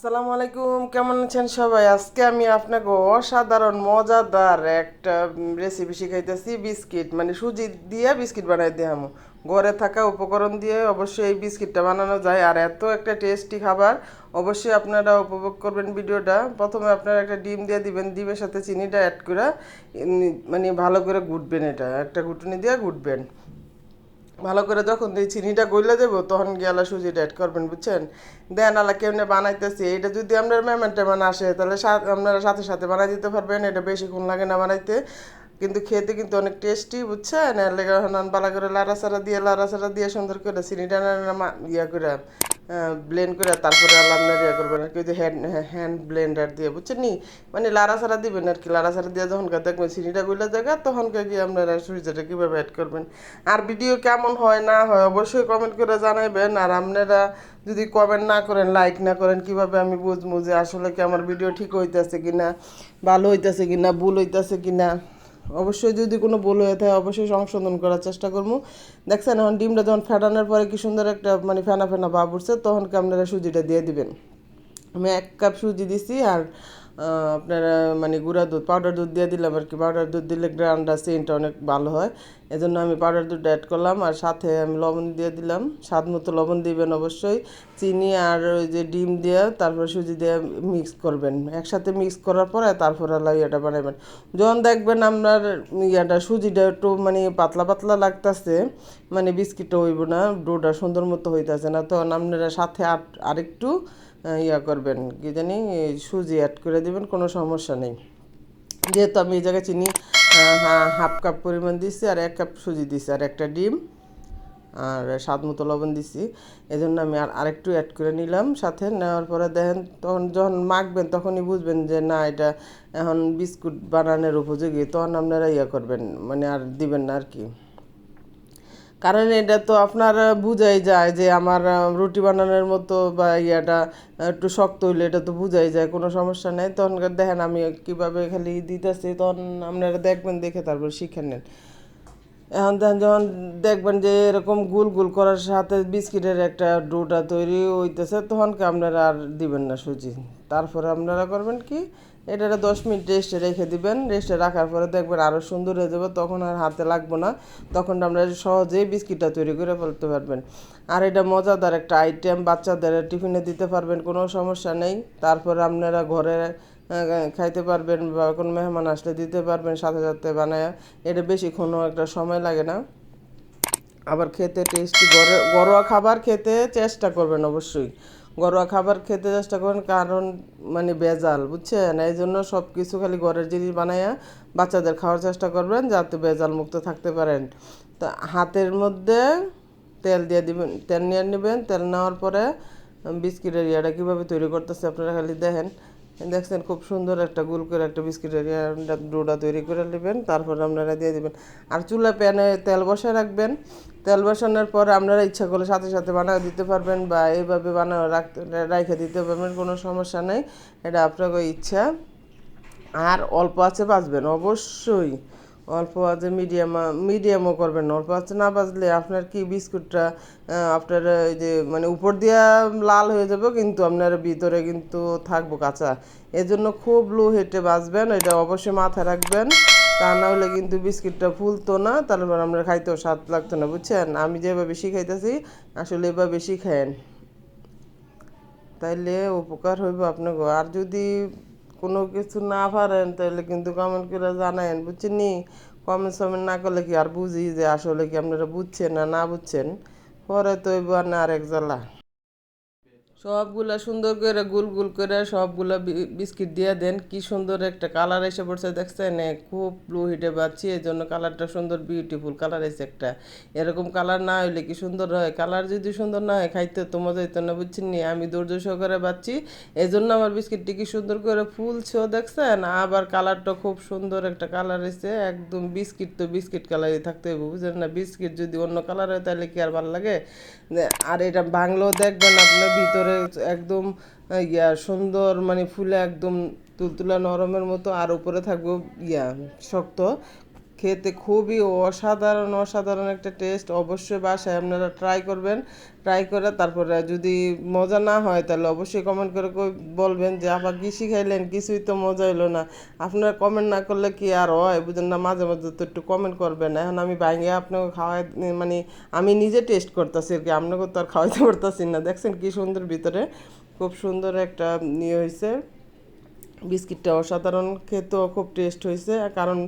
আসসালামু আলাইকুম, কেমন আছেন সবাই? আজকে আমি আপনাকে অসাধারণ মজাদার একটা রেসিপি শিখাইতেছি। বিস্কিট মানে সুজি দিয়ে বিস্কিট বানাই দিলাম। ঘরে থাকা উপকরণ দিয়ে অবশ্যই এই বিস্কিটটা বানানো যায়, আর এত একটা টেস্টি খাবার। অবশ্যই আপনারা উপভোগ করবেন ভিডিওটা। প্রথমে আপনারা একটা ডিম দিয়ে দিবেন, ডিমের সাথে চিনিটা অ্যাড করে মানে ভালো করে ঘুটবেন, এটা একটা ঘুটনি দিয়ে ঘুটবেন ভালো করে। যখন এই চিনিটা গইলে দেবো তখন গিয়ে সুজিটা অ্যাড করবেন, বুঝছেন? দেন কেমনে বানাইতেছি, এটা যদি আপনার মেহমান টেমান আসে তাহলে আপনারা সাথে সাথে বানাই দিতে পারবেন। এটা বেশিক্ষণ লাগে না বানাইতে, কিন্তু খেতে কিন্তু অনেক টেস্টি, বুঝছেন? এর লেগে বালা করে লাড়াচাড়া দিয়ে সুন্দর করে চিনিটা ইয়া করে ব্লেন্ড করে তারপরে আপনার ইয়ে করবেন আর কি, যে হ্যান্ড ব্লেন্ডার দিয়ে, বুঝছেন নি? মানে লাড়াচাড়া দিবেন আর কি। লাড়াচাড়া দিয়ে যখনকার দেখবেন চিনিটা গুলা জায়গা, তখনকার গিয়ে আপনারা সুজিটা কীভাবে অ্যাড করবেন। আর ভিডিও কেমন হয় না হয় অবশ্যই কমেন্ট করে জানাবেন। আর আপনারা যদি কমেন্ট না করেন, লাইক না করেন, কিভাবে আমি বুঝবো যে আসলে কি আমার ভিডিও ঠিক হইতেছে কিনা, ভালো হইতেছে কিনা, ভুল হইতেছে কিনা। অবশ্যই যদি কোনো ভুল হয়ে থাকে অবশ্যই সংশোধন করার চেষ্টা করবো। দেখছেন এখন ডিমটা যখন ফেটানোর পরে কি সুন্দর একটা মানে ফেনা ফেনা ভাব উঠছে, তখন কি আপনারা সুজিটা দিয়ে দিবেন। আমি 1 কাপ সুজি দিছি, আর আপনারা মানে গুঁড়া দুধ পাউডার দুধ দিয়ে দিলাম আর কি। পাউডার দুধ দিলে গ্রান্ডটা সেন্টটা অনেক ভালো হয়, এজন্য আমি পাউডার দুধটা অ্যাড করলাম। আর সাথে আমি লবণ দিয়ে দিলাম, স্বাদ মতো লবণ দিবেন অবশ্যই। চিনি আর ওই যে ডিম দিয়ে তারপর সুজি দিয়ে মিক্স করবেন, একসাথে মিক্স করার পরে তারপর ইয়েটা বানাবেন। যখন দেখবেন আপনার ইয়াটা সুজিটা একটু মানে পাতলা পাতলা লাগতেছে, মানে বিস্কিটটা হইব না, ডোটা সুন্দর মতো হইতেছে না, তখন আপনারা সাথে আরেকটু ইয়া করবেন, কি জানি সুজি অ্যাড করে দিবেন, কোনো সমস্যা নেই। যেহেতু আমি এই জায়গায় চিনি 1/2 কাপ পরিমাণ দিচ্ছি, আর 1 কাপ সুজি দিচ্ছি, আর একটা ডিম, আর স্বাদ মতো লবণ দিছি। এই জন্য আমি আরেকটু অ্যাড করে নিলাম। সাথে নেওয়ার পরে দেখেন, তখন যখন মাখবেন তখনই বুঝবেন যে না এটা এখন বিস্কুট বানানোর উপযোগী, তখন আপনারা ইয়া করবেন, মানে আর দিবেন না আর কি। কারণ এটা তো আপনার বুঝাই যায় যে আমার রুটি বানানোর মতো বা ইয়াটা একটু শক্ত হইলে এটা তো বুঝাই যায়, কোনো সমস্যা নেই। তখন দেখেন আমি কীভাবে খালি দিতেছি, তখন আপনারা দেখবেন, দেখে তারপর শিখে নেন। এখন দেখেন যখন দেখবেন যে এরকম গুল গুল করার সাথে বিস্কিটের একটা ডোটা তৈরি হইতেছে, তখন কি আপনারা আর দিবেন না সুজি। তারপরে আপনারা করবেন কি, এটা 10 মিনিট রেস্টে রেখে দিবেন। রেস্টে রাখার পরে দেখবেন আরও সুন্দর হয়ে যাবে, তখন আর হাতে লাগবে না, তখন আপনারা সহজেই বিস্কিটটা তৈরি করে ফেলতে পারবেন। আর এটা মজাদার একটা আইটেম, বাচ্চাদের টিফিনে দিতে পারবেন, কোনো সমস্যা নেই। তারপরে আপনারা ঘরে খাইতে পারবেন, বা কোনো মেহমান আসলে দিতে পারবেন সাথে সাথে বানায়। এটা বেশিক্ষণও একটা সময় লাগে না, আবার খেতে টেস্টি। ঘরোয়া খাবার খেতে চেষ্টা করবেন অবশ্যই, ঘরোয়া খাবার খেতে চেষ্টা করবেন, কারণ মানে ভেজাল, বুঝছেন? এই জন্য সব কিছু খালি ঘরের জিনিস বানাইয়া বাচ্চাদের খাওয়ার চেষ্টা করবেন, যাতে ভেজাল মুক্ত থাকতে পারেন। তো হাতের মধ্যে তেল দিয়ে দিবেন, তেল নিয়ে নেবেন। তেল নেওয়ার পরে বিস্কিটের ইয়াটা কীভাবে তৈরি করতেছে আপনারা খালি দেখেন। দেখছেন খুব সুন্দর একটা গোল করে একটা বিস্কিটের ডোটা তৈরি করে নেবেন, তারপর আপনারা দিয়ে দেবেন। আর চুলা প্যানে তেল বসায় রাখবেন। তেল বসানোর পর আপনারা ইচ্ছা করলে সাথে সাথে বানিয়ে দিতে পারবেন, বা এইভাবে বানিয়ে রাখতে দিতে পারবেন, কোনো সমস্যা নেই, এটা আপনার ইচ্ছা। আর অল্প আছে বাজবেন অবশ্যই, অল্প আছে মিডিয়ামও করবেন, অল্প আছে না বাজলে আপনার কি বিস্কুটটা আপনার এই যে মানে উপর দিয়া লাল হয়ে যাবে, কিন্তু আপনার ভিতরে কিন্তু থাকবো কাঁচা। এজন্য খুব লো হিটে বাজবেন, এটা অবশ্যই মাথায় রাখবেন। তা না হলে কিন্তু বিস্কিটটা ফুলতো না, তারপর আমরা খাইতেও স্বাদ লাগতো না, বুঝছেন? আমি যেভাবে শিখাইতেছি আসলে এভাবে শিখায়েন, তাইলে উপকার হইব আপনাকে। আর যদি কোনো কিছু না পারেন তাহলে কিন্তু কমেন্ট করে জানায়েন, বুঝছেন নি? কমেন্ট না করলে কি আর বুঝি যে আসলে কি আপনারা বুঝছেন না না বুঝছেন, পরে তো হইব আর না আরেক জ্বালা। সবগুলা সুন্দর করে গুল গুল করে সবগুলা বিস্কিট দিয়ে দেন। কি সুন্দর একটা কালার এসে পড়ছে, দেখছেন? খুব লো হিটে বাচ্ছি, এই জন্য কালারটা সুন্দর, বিউটিফুল কালার এসে একটা। এরকম কালার না হইলে কি সুন্দর হয়? কালার যদি সুন্দর না হয় খাইতে তো মজা হইতো না, বুঝছেন নি? আমি ধৈর্য সহকারে বাচ্ছি, এই জন্য আমার বিস্কিটটি কি সুন্দর করে ফুলছেও, দেখছেন? আবার কালারটা খুব সুন্দর একটা কালার এসে, একদম বিস্কিট তো বিস্কিট কালারই থাকতে হবে, বুঝলেন না? বিস্কিট যদি অন্য কালার হয় তাহলে কি আর ভালো লাগে? আর এটা ভাঙলেও দেখবেন আপনার ভিতরে একদম ইয়া সুন্দর, মানে ফুলে একদম তুলতুলা নরমের মতো, আর উপরে থাকবো ইয়া শক্ত। খেতে খুবই অসাধারণ অসাধারণ একটা টেস্ট। অবশ্যই বাসায় আপনারা ট্রাই করবেন, ট্রাই করে তারপরে যদি মজা না হয় তাহলে অবশ্যই কমেন্ট করে বলবেন যে আপা কী শিখাইলেন, কিছুই তো মজা হইলো না। আপনারা কমেন্ট না করলে কি আর হয় বুঝেন না, মাঝে মাঝে তো একটু কমেন্ট করবেন। এখন আমি ভাঙে আপনাকে খাওয়াই, মানে আমি নিজে টেস্ট করতেছি আর কি, আপনাকে তো আর খাওয়াইতে পারতেছি না। দেখছেন কি সুন্দর ভিতরে, খুব সুন্দর একটা ইয়ে হয়েছে। বিস্কিটটা অসাধারণ, খেতেও খুব টেস্ট হয়েছে, কারণ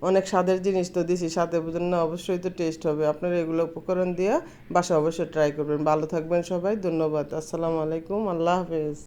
অনেক স্বাদের জিনিস তো দিছি সাথে, বুঝেন না, অবশ্যই তো টেস্ট হবে। আপনারা এগুলো উপকরণ দিয়ে বাসা অবশ্যই ট্রাই করবেন। ভালো থাকবেন সবাই, ধন্যবাদ, আসসালামু আলাইকুম, আল্লাহ হাফেজ।